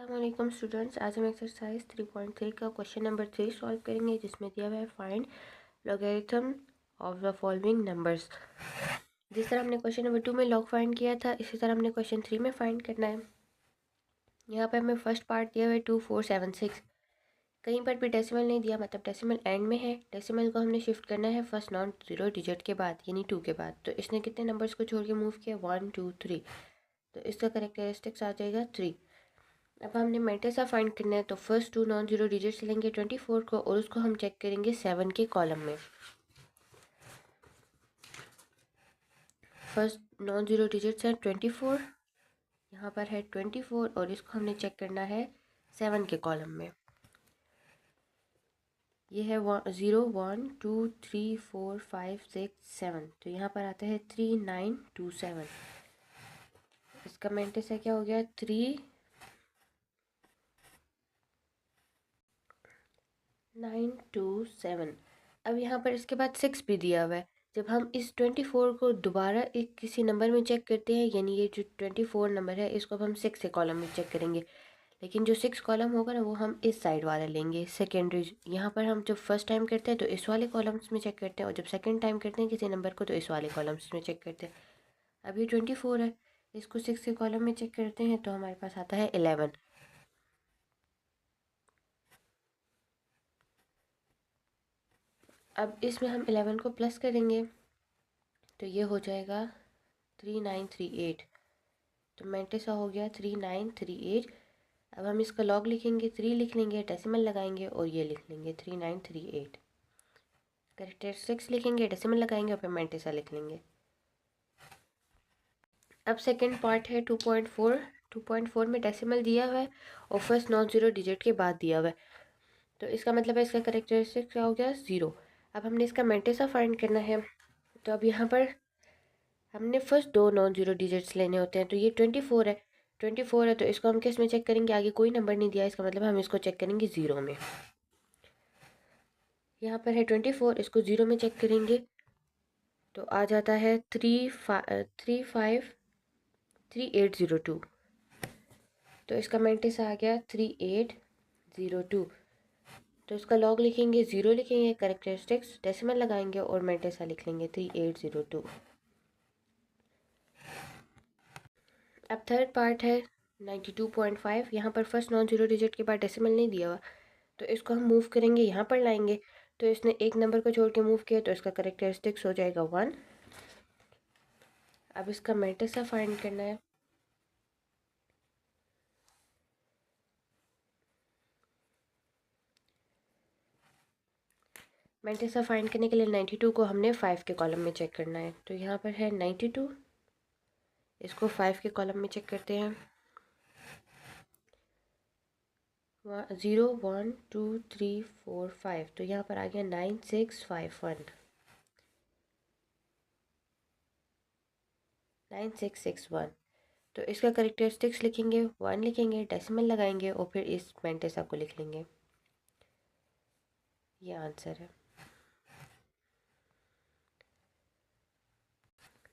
अस्सलाम स्टूडेंट्स, आज हम एक्सरसाइज 3.3 का क्वेश्चन नंबर 3 सॉल्व करेंगे, जिसमें दिया हुआ है find logarithm of the following numbers. जिस तरह हमने क्वेश्चन नंबर 2 में लॉग फाइंड किया था, इसी तरह हमने क्वेश्चन 3 में फाइंड करना है। यहाँ पे हमें फर्स्ट पार्ट दिया हुआ है 2476। कहीं पर भी डेसिमल नहीं दिया, मतलब डेसिमल एंड में है। डेसिमल को हमने शिफ्ट करना है फर्स्ट नॉन जीरो डिजिट के बाद, यानी 2 के बाद। तो इसने कितने नंबर्स को छोड़ के मूव किया? 1 2 3। तो इसका करेक्टरिस्टिक्स आ जाएगा 3। अब हमने मैट्रिक्स फाइंड करना है, तो फर्स्ट 2 नॉन जीरो डिजिट्स लेंगे 24 को, और उसको हम चेक करेंगे 7 के कॉलम में। फर्स्ट नॉन जीरो डिजिट्स है 24, यहाँ पर है 24, और इसको हमने चेक करना है 7 के कॉलम में। ये है 0 1 2 3 4 5 6 7, तो यहाँ पर आता है 3 9 2 7। इसका मैट्रिक्स है क्या हो गया? 3 9 2 7। अब यहाँ पर इसके बाद 6 भी दिया हुआ है। जब हम इस 24 को दोबारा एक किसी नंबर में चेक करते हैं, यानी ये जो 24 नंबर है, इसको अब हम 6 के कॉलम में चेक करेंगे। लेकिन जो 6 कॉलम होगा ना, वो हम इस साइड वाला लेंगे, सेकेंडरी। यहाँ पर हम जब फर्स्ट टाइम करते हैं तो इस वाले कॉलम्स में चेक करते हैं, और जब सेकेंड टाइम करते हैं किसी नंबर को, तो इस वाले कॉलम्स में चेक करते हैं। अब ये 24 है, इसको 6 के कॉलम में चेक करते हैं, तो हमारे पास आता है 11। अब इसमें हम 11 को प्लस करेंगे, तो ये हो जाएगा 3938। तो मैंटेसा हो गया 3938। अब हम इसका लॉग लिखेंगे, 3 लिख लेंगे, डेसिमल लगाएंगे और ये लिख लेंगे 3938। कैरेक्टरिस्टिक्स लिखेंगे, डेसिमल लगाएंगे और फिर मैंटेसा लिख लेंगे। अब सेकंड पार्ट है 2.4। 2.4 में डेसिमल दिया हुआ है और फर्स्ट नॉन जीरो डिजिट के बाद दिया हुआ है, तो इसका मतलब है इसका कैरेक्टरिस्टिक्स क्या हो गया? 0। अब हमने इसका मैंटेसा फाइंड करना है, तो अब यहाँ पर हमने फर्स्ट 2 नॉन जीरो डिजिट्स लेने होते हैं। तो ये 24 है, 24 है, तो इसको हम किस में चेक करेंगे? आगे कोई नंबर नहीं दिया, इसका मतलब हम इसको चेक करेंगे 0 में। यहाँ पर है 24, इसको 0 में चेक करेंगे तो आ जाता है 3802। तो इसका मैंटिस आ गया 3802। तो इसका लॉग लिखेंगे, 0 लिखेंगे, कैरेक्टरिस्टिक्स डेसिमल लगाएंगे और मैंटिसा लिख लेंगे 3802। अब थर्ड पार्ट है 92.5। यहाँ पर फर्स्ट नॉन जीरो डिजिट के बाद डेसिमल नहीं दिया हुआ, तो इसको हम मूव करेंगे, यहाँ पर लाएंगे। तो इसने एक नंबर को छोड़ के मूव किया, तो इसका करेक्टरिस्टिक्स हो जाएगा 1। अब इसका मैंटिसा फाइंड करना है। मैंटिसा फाइंड करने के लिए 92 को हमने 5 के कॉलम में चेक करना है। तो यहाँ पर है 92, इसको 5 के कॉलम में चेक करते हैं। 0 1 2 3 4 5, तो यहाँ पर आ गया 9651, 9661। तो इसका करेक्टरिस्टिक्स लिखेंगे, 1 लिखेंगे, डेसिमल लगाएंगे और फिर इस मैंटिसा को लिख लेंगे। ये आंसर है।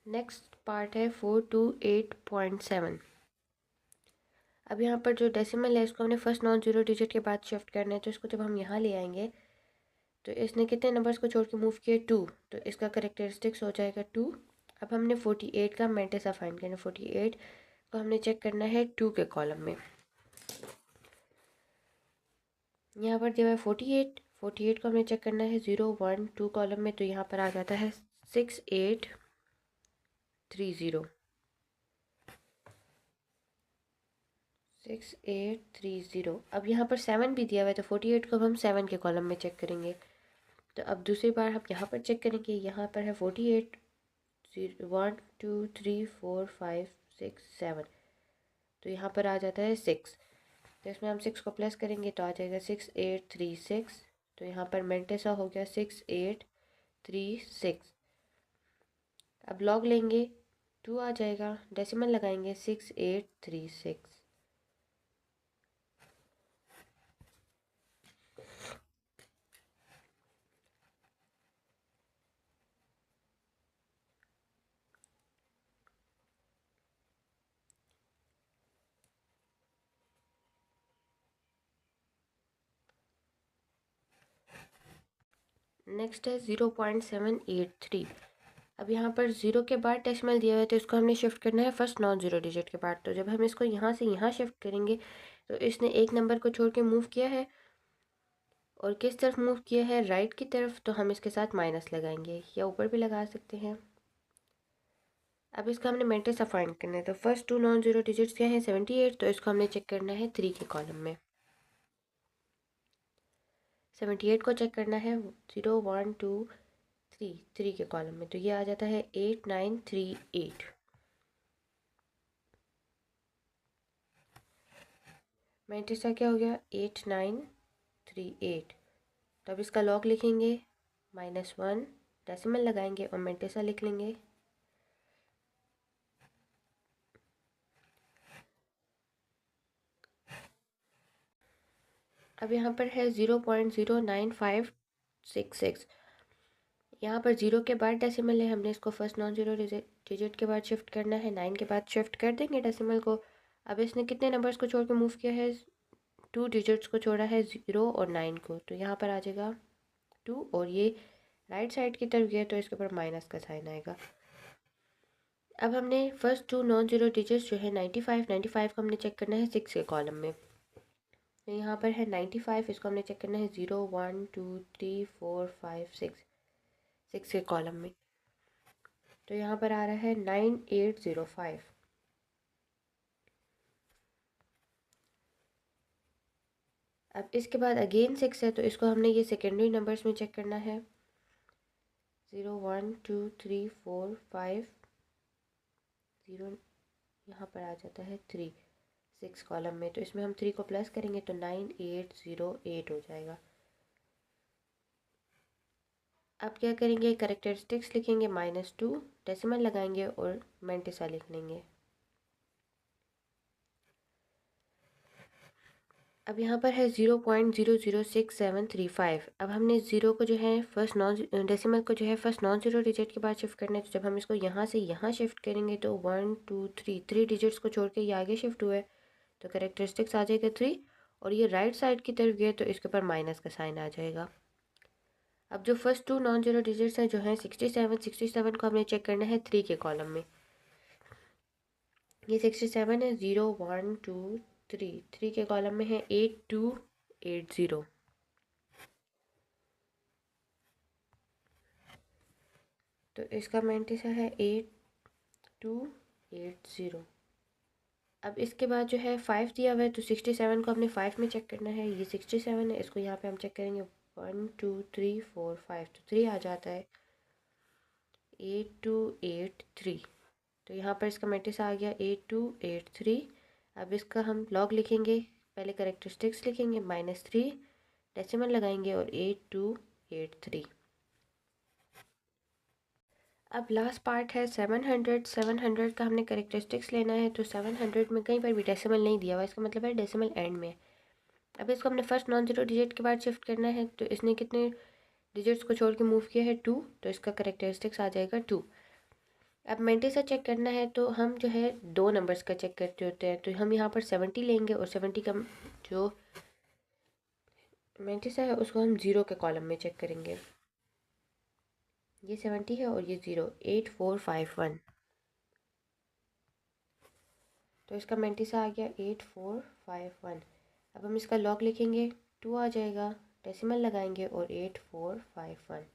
नेक्स्ट पार्ट है 428.7। अब यहाँ पर जो डेसिमल है, इसको हमने फर्स्ट नॉन जीरो डिजिट के बाद शिफ्ट करना है। तो इसको जब हम यहाँ ले आएंगे, तो इसने कितने नंबर्स को छोड़ के मूव किए? 2, तो इसका करेक्टरिस्टिक्स हो जाएगा 2। अब हमने 48 का मैंटिसा फाइंड करना है। 48 को हमने चेक करना है 2 के कॉलम में। यहाँ पर दिया हुआ है 48, 48 को हमने चेक करना है 0 1 2 कॉलम में, तो यहाँ पर आ जाता है 6830। 6830। अब यहाँ पर 7 भी दिया हुआ है, तो 48 को हम 7 के कॉलम में चेक करेंगे। तो अब दूसरी बार हम यहाँ पर चेक करेंगे, यहाँ पर है 48 1 2 3 4 5 6 7, तो यहाँ पर आ जाता है 6। तो इसमें हम 6 को प्लस करेंगे तो आ जाएगा 6836। तो यहाँ पर मैंटेसा हो गया 6836। अब लॉग लेंगे, 2 आ जाएगा, डेसिमल लगाएंगे 6836। नेक्स्ट है 0.783। अब यहाँ पर ज़ीरो के बाद डेसिमल दिया हुआ है तो इसको हमने शिफ्ट करना है फर्स्ट नॉन ज़ीरो डिजिट के बाद। तो जब हम इसको यहाँ से यहाँ शिफ्ट करेंगे तो इसने एक नंबर को छोड़ के मूव किया है, और किस तरफ मूव किया है, राइट की तरफ। तो हम इसके साथ माइनस लगाएंगे या ऊपर भी लगा सकते हैं। अब इसका हमने मैट्रिक्स फाइंड करना है। तो first two non zero digits क्या है, 78। तो इसको हमने चेक करना है 3 के कॉलम में। 78 को चेक करना है 0 1 2 3 के कॉलम में। तो ये आ जाता है 8 9 3 8। मैट्रिक्स का क्या हो गया, 8 9 3 8। तो अब इसका लॉग लिखेंगे -1, डेसिमल लगाएंगे और मैट्रिक्स लिख लेंगे। अब यहाँ पर है 0.09566। यहाँ पर ज़ीरो के बाद डेसिमल है, हमने इसको फर्स्ट नॉन ज़ीरो डिजिट के बाद शिफ्ट करना है। 9 के बाद शिफ्ट कर देंगे डेसिमल को। अब इसने कितने नंबर्स को छोड़ के मूव किया है, 2 डिजिट्स को छोड़ा है, 0 और 9 को। तो यहाँ पर आ जाएगा 2, और ये राइट साइड की तरफ गया तो इसके ऊपर माइनस का साइन आएगा। अब हमने first two non zero digits जो है 95 को हमने चेक करना है 6 के कॉलम में। तो यहाँ पर है 95, इसको हमने चेक करना है 0 1 2 3 4 5 6 के कॉलम में। तो यहाँ पर आ रहा है 9805। अब इसके बाद अगेन 6 है तो इसको हमने ये सेकेंडरी नंबर्स में चेक करना है। 0 1 2 3 4 5 0, यहाँ पर आ जाता है 3 6 कॉलम में। तो इसमें हम 3 को प्लस करेंगे तो 9808 हो जाएगा। अब क्या करेंगे, कैरेक्टरिस्टिक्स लिखेंगे -2, डेसिमल लगाएंगे और मैंटिसा लिख लेंगे। अब यहाँ पर है 0.006735। अब हमने ज़ीरो को जो है फर्स्ट नॉन डेसिमल को जो है फर्स्ट नॉन ज़ीरो डिजिट के बाद शिफ्ट करना है। तो जब हम इसको यहाँ से यहाँ शिफ्ट करेंगे तो 1 2 3 डिजिट्स को छोड़ के ये आगे शिफ्ट हुआ है तो कैरेक्टरिस्टिक्स आ जाएगा 3, और ये राइट साइड की तरफ गया तो इसके ऊपर माइनस का साइन आ जाएगा। अब जो first two non zero digits हैं जो हैं 67 को हमने चेक करना है 3 के कॉलम में। ये 67 है, 0 1 2 3 के कॉलम में है 8280। तो इसका मैंटिसा है 8280। अब इसके बाद जो है 5 दिया हुआ है तो 67 को हमने 5 में चेक करना है। ये 67 है, इसको यहाँ पे हम चेक करेंगे 1 2 3 4 5, तो 3 आ जाता है 8283। तो यहाँ पर इसका मैट्रिक्स आ गया 8283। अब इसका हम लॉग लिखेंगे, पहले कैरेक्टरिस्टिक्स लिखेंगे -3, डेसिमल लगाएंगे और 8283। अब लास्ट पार्ट है 700 का हमने कैरेक्टरिस्टिक्स लेना है। तो 700 में कहीं पर भी डेसिमल नहीं दिया हुआ, इसका मतलब है डेसिमल एंड में। अब इसको हमने फर्स्ट नॉन ज़ीरो डिजिट के बाद शिफ्ट करना है। तो इसने कितने डिजिट्स को छोड़ के मूव किया है, 2। तो इसका कैरेक्टरिस्टिक्स आ जाएगा 2। अब मैंटिसा चेक करना है तो हम जो है 2 नंबर्स का चेक करते होते हैं। तो हम यहाँ पर 70 लेंगे और 70 का जो मैंटिसा है उसको हम 0 के कॉलम में चेक करेंगे। ये 70 है और ये 0, 8451। तो इसका मैंटिसा आ गया 8451। अब हम इसका लॉग लिखेंगे, 2 आ जाएगा, डेसिमल लगाएंगे और 8451।